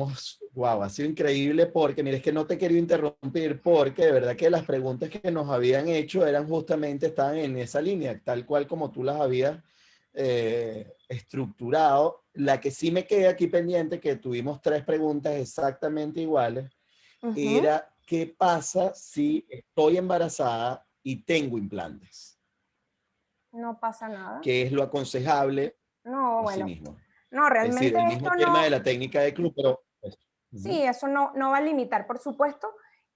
wow, ha sido increíble porque, mira, es que no te quería interrumpir porque de verdad que las preguntas que nos habían hecho eran justamente, estaban en esa línea, tal cual como tú las habías estructurado. La que sí me queda aquí pendiente, que tuvimos 3 preguntas exactamente iguales, era ¿qué pasa si estoy embarazada y tengo implantes? No pasa nada. ¿Qué es lo aconsejable? No, Así bueno. mismo. No, Es decir, realmente el mismo esto tema de no, la técnica de club, pero... Pues, sí, eso no va a limitar. Por supuesto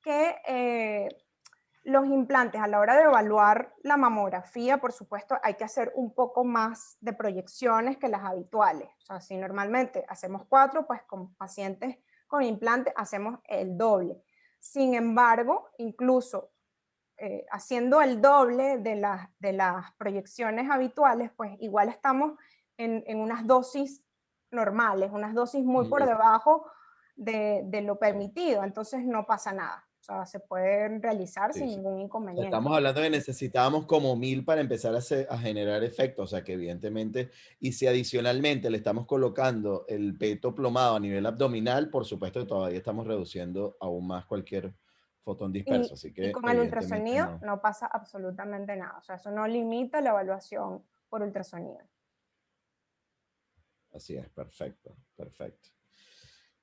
que los implantes, a la hora de evaluar la mamografía, por supuesto, hay que hacer un poco más de proyecciones que las habituales. O sea, si normalmente hacemos 4, pues con pacientes con implantes hacemos el doble. Sin embargo, incluso haciendo el doble de las proyecciones habituales, pues igual estamos en unas dosis normales, unas dosis muy por debajo de lo permitido, entonces no pasa nada. O sea, se pueden realizar sí, sin sí. ningún O sea, inconveniente. estamos hablando de necesitábamos como 1000 para empezar a generar efecto, o sea que evidentemente, y si adicionalmente le estamos colocando el peto plomado a nivel abdominal, por supuesto que todavía estamos reduciendo aún más cualquier fotón disperso, así Y que con el evidentemente ultrasonido no. no pasa absolutamente nada. O sea, eso no limita la evaluación por ultrasonido. Así es, perfecto, perfecto.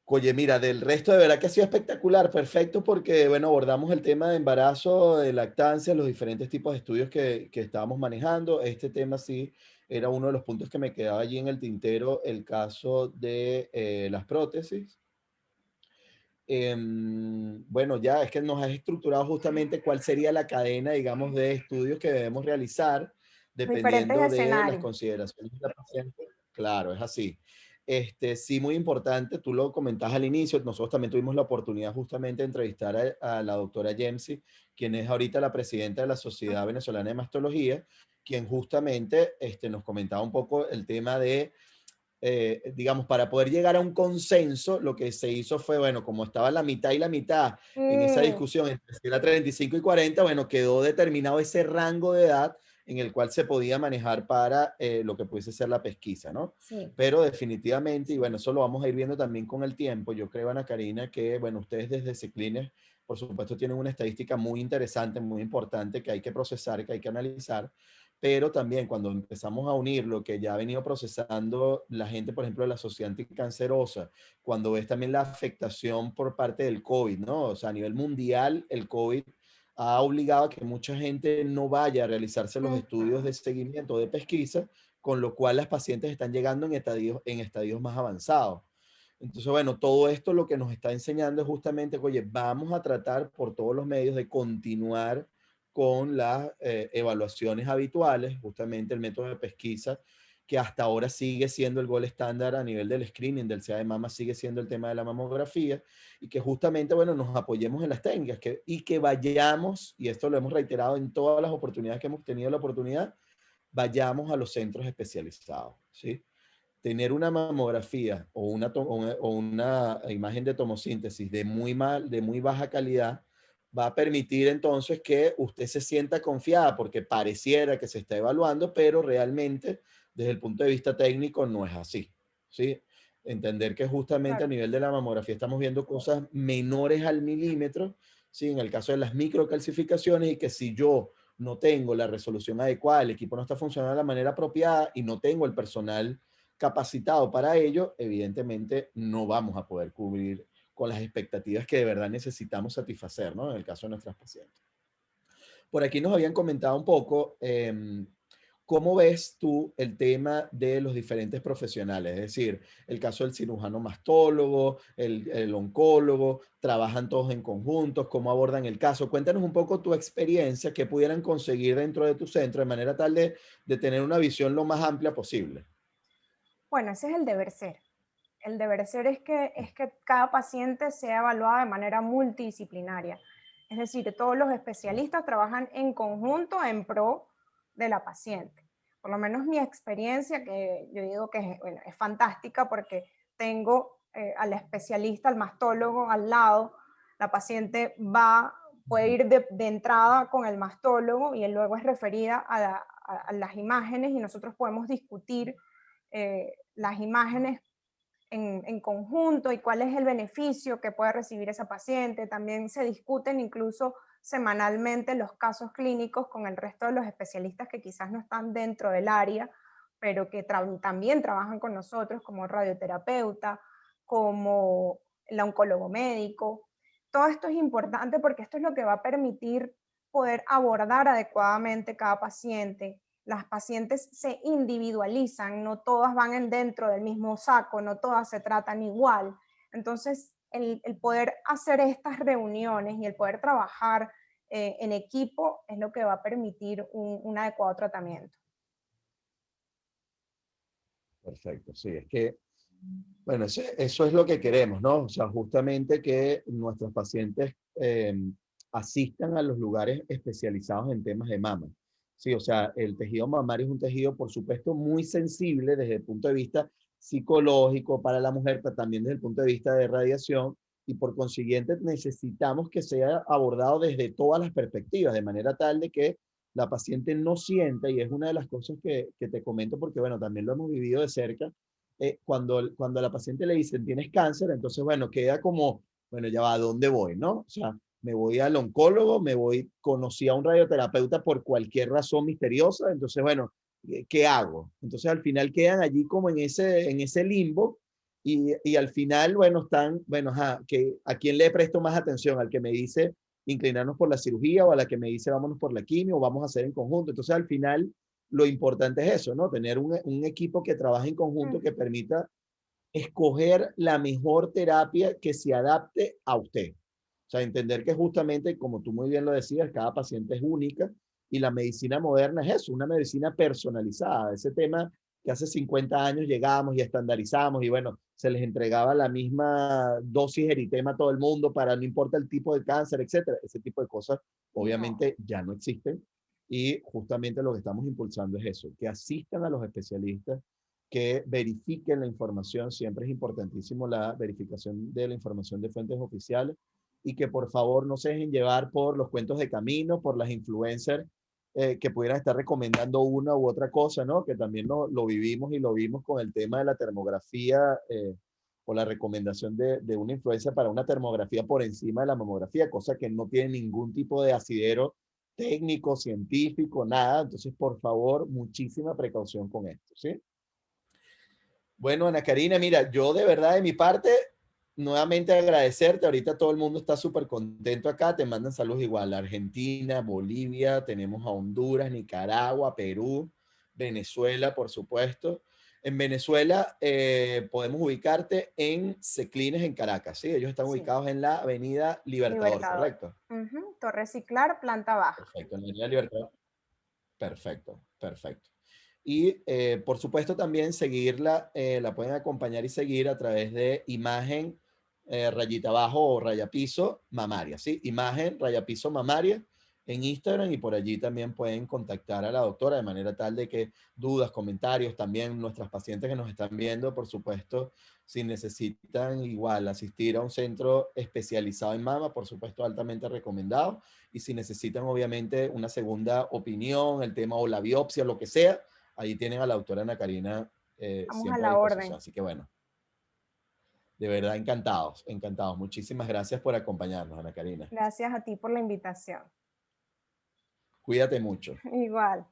Oye, mira, del resto de verdad que ha sido espectacular, perfecto, porque, bueno, abordamos el tema de embarazo, de lactancia, los diferentes tipos de estudios que estábamos manejando. Este tema sí era uno de los puntos que me quedaba allí en el tintero, el caso de las prótesis. Bueno, ya es que nos has estructurado justamente cuál sería la cadena, digamos, de estudios que debemos realizar Diferentes dependiendo de las escenarios. consideraciones de la paciente. Claro, es así. Sí, muy importante, tú lo comentabas al inicio, nosotros también tuvimos la oportunidad justamente de entrevistar a la doctora Yemsi, quien es ahorita la presidenta de la Sociedad Venezolana de Mastología, quien justamente nos comentaba un poco el tema de digamos, para poder llegar a un consenso, lo que se hizo fue, bueno, como estaba la mitad y la mitad en esa Mm, discusión entre si era 35 y 40, bueno, quedó determinado ese rango de edad en el cual se podía manejar para lo que pudiese ser la pesquisa, ¿no? sí. Pero definitivamente, y bueno, eso lo vamos a ir viendo también con el tiempo, yo creo, Ana Karina, que, bueno, ustedes desde Ciclines, por supuesto, tienen una estadística muy interesante, muy importante que hay que procesar, que hay que analizar, pero también cuando empezamos a unir lo que ya ha venido procesando la gente, por ejemplo, de la sociedad anticancerosa, cuando ves también la afectación por parte del COVID, ¿no? O sea, a nivel mundial, el COVID ha obligado a que mucha gente no vaya a realizarse los estudios de seguimiento de pesquisa, con lo cual las pacientes están llegando en estadios más avanzados. Entonces, bueno, todo esto lo que nos está enseñando es justamente, oye, vamos a tratar por todos los medios de continuar con las evaluaciones habituales, justamente el método de pesquisa, que hasta ahora sigue siendo el gold estándar a nivel del screening del CA de mama, sigue siendo el tema de la mamografía, y que justamente, bueno, nos apoyemos en las técnicas y que vayamos, y esto lo hemos reiterado en todas las oportunidades que hemos tenido la oportunidad, vayamos a los centros especializados, ¿sí? Tener una mamografía o una imagen de tomosíntesis de muy baja calidad va a permitir entonces que usted se sienta confiada porque pareciera que se está evaluando, pero realmente desde el punto de vista técnico no es así, ¿sí? Entender que justamente a Claro. nivel de la mamografía estamos viendo cosas menores al milímetro, ¿sí? En el caso de las microcalcificaciones, y que si yo no tengo la resolución adecuada, el equipo no está funcionando de la manera apropiada y no tengo el personal capacitado para ello, evidentemente no vamos a poder cubrir con las expectativas que de verdad necesitamos satisfacer, ¿no? En el caso de nuestras pacientes. Por aquí nos habían comentado un poco, ¿cómo ves tú el tema de los diferentes profesionales? Es decir, el caso del cirujano mastólogo, el oncólogo, trabajan todos en conjuntos, ¿cómo abordan el caso? Cuéntanos un poco tu experiencia que pudieran conseguir dentro de tu centro de manera tal de tener una visión lo más amplia posible. Bueno, ese es el deber ser. El deber ser es que cada paciente sea evaluado de manera multidisciplinaria. Es decir, todos los especialistas trabajan en conjunto en pro de la paciente. Por lo menos mi experiencia, que yo digo que es, bueno, es fantástica porque tengo al especialista, al mastólogo al lado, la paciente puede ir de entrada con el mastólogo y él luego es referida a las imágenes y nosotros podemos discutir las imágenes en conjunto y cuál es el beneficio que puede recibir esa paciente. También se discuten incluso semanalmente los casos clínicos con el resto de los especialistas que quizás no están dentro del área, pero que también trabajan con nosotros, como el radioterapeuta, como el oncólogo médico. Todo esto es importante porque esto es lo que va a permitir poder abordar adecuadamente cada paciente. Las pacientes se individualizan, no todas van dentro del mismo saco, no todas se tratan igual. Entonces, el poder hacer estas reuniones y el poder trabajar en equipo es lo que va a permitir un adecuado tratamiento. Perfecto, sí, es que, bueno, eso es lo que queremos, ¿no? O sea, justamente que nuestros pacientes asistan a los lugares especializados en temas de mama. Sí, o sea, el tejido mamario es un tejido, por supuesto, muy sensible desde el punto de vista psicológico para la mujer, pero también desde el punto de vista de radiación, y por consiguiente necesitamos que sea abordado desde todas las perspectivas, de manera tal de que la paciente no sienta, y es una de las cosas que te comento porque, bueno, también lo hemos vivido de cerca, cuando a la paciente le dicen tienes cáncer, entonces, bueno, queda como, bueno, ya va, ¿a dónde voy, no? O sea, me voy al oncólogo, conocí a un radioterapeuta por cualquier razón misteriosa, entonces, bueno, ¿qué hago? Entonces, al final quedan allí como en ese limbo y al final, bueno, están, bueno, ajá, ¿a quién le presto más atención? ¿Al que me dice inclinarnos por la cirugía o a la que me dice vámonos por la quimio o vamos a hacer en conjunto? Entonces, al final, lo importante es eso, ¿no? Tener un equipo que trabaje en conjunto que Ujú. permita escoger la mejor terapia que se adapte a usted. O sea, entender que justamente, como tú muy bien lo decías, cada paciente es única y la medicina moderna es eso, una medicina personalizada. Ese tema que hace 50 años llegamos y estandarizamos y bueno, se les entregaba la misma dosis de eritema a todo el mundo para no importa el tipo de cáncer, etcétera. Ese tipo de cosas No. obviamente ya no existen y justamente lo que estamos impulsando es eso, que asistan a los especialistas, que verifiquen la información, siempre es importantísimo la verificación de la información de fuentes oficiales y que por favor no se dejen llevar por los cuentos de camino, por las influencers que pudieran estar recomendando una u otra cosa, ¿no? Que también lo vivimos y lo vimos con el tema de la termografía o la recomendación de una influencia para una termografía por encima de la mamografía, cosa que no tiene ningún tipo de asidero técnico, científico, nada. Entonces, por favor, muchísima precaución con esto, ¿sí? Bueno, Ana Karina, mira, yo de verdad de mi parte, nuevamente agradecerte. Ahorita todo el mundo está súper contento acá. Te mandan saludos igual a Argentina, Bolivia, tenemos a Honduras, Nicaragua, Perú, Venezuela, por supuesto. En Venezuela podemos ubicarte en Seclines, en Caracas, ¿sí? Ellos están Sí, ubicados en la Avenida Libertador, Libertador. ¿correcto? Ujú. Torre Ciclar, planta baja. Perfecto, en la Avenida Libertador. Perfecto, perfecto. Y por supuesto también seguirla, la pueden acompañar y seguir a través de imagen rayita abajo o raya piso mamaria, ¿sí? Imagen raya piso mamaria en Instagram y por allí también pueden contactar a la doctora de manera tal de que dudas, comentarios, también nuestras pacientes que nos están viendo, por supuesto, si necesitan igual asistir a un centro especializado en mama, por supuesto, altamente recomendado. Y si necesitan obviamente una segunda opinión, el tema o la biopsia, lo que sea, ahí tienen a la doctora Ana Karina Vamos a siempre a la disposición. orden. Así que bueno, De verdad, encantados, encantados. Muchísimas gracias por acompañarnos, Ana Karina. Gracias a ti por la invitación. Cuídate mucho. Igual.